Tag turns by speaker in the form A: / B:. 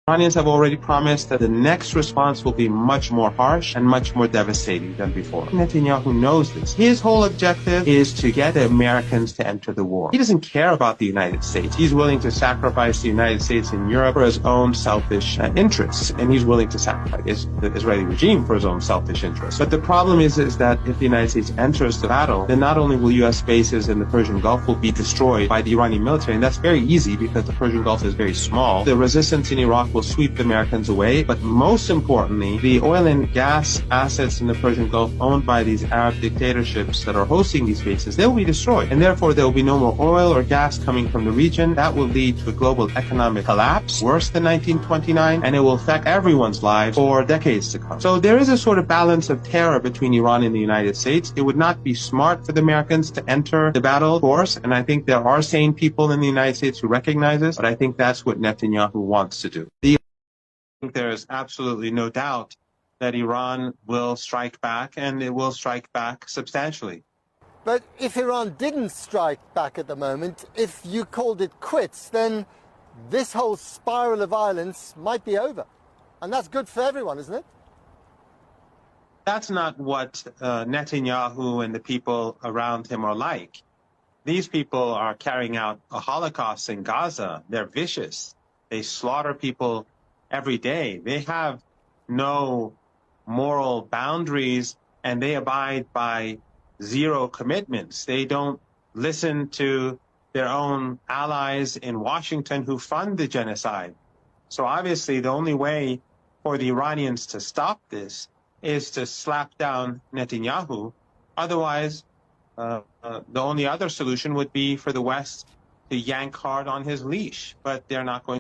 A: Iranians have already promised that the next response will be much more harsh and much more devastating than before. Netanyahu knows this. His whole objective is to get the Americans to enter the war. He doesn't care about the United States. He's willing to sacrifice the United States and Europe for his own selfish interests, and he's willing to sacrifice the Israeli regime for his own selfish interests. But the problem is that if the United States enters the battle, then not only will U.S. bases in the Persian Gulf will be destroyed by the Iranian military, and that's very easy because the Persian Gulf is very small. The resistance in Iraq will sweep the Americans away, but most importantly, the oil and gas assets in the Persian Gulf owned by these Arab dictatorships that are hosting these bases, they will be destroyed. And therefore, there will be no more oil or gas coming from the region. That will lead to a global economic collapse, worse than 1929, and it will affect everyone's lives for decades to come. So there is a sort of balance of terror between Iran and the United States. It would not be smart for the Americans to enter the battle force, and I think there are sane people in the United States who recognize this, but I think that's what Netanyahu wants to do. There is absolutely no doubt that Iran will strike back, and it will strike back substantially.
B: But if Iran didn't strike back at the moment, if you called it quits, then this whole spiral of violence might be over. And that's good for everyone, isn't it?
A: That's not what Netanyahu and the people around him are like. These people are carrying out a Holocaust in Gaza. They're vicious. They slaughter people every day. They have no moral boundaries, and they abide by zero commitments. They don't listen to their own allies in Washington who fund the genocide. So obviously the only way for the Iranians to stop this is to slap down Netanyahu. Otherwise, the only other solution would be for the West to yank hard on his leash, but they're not going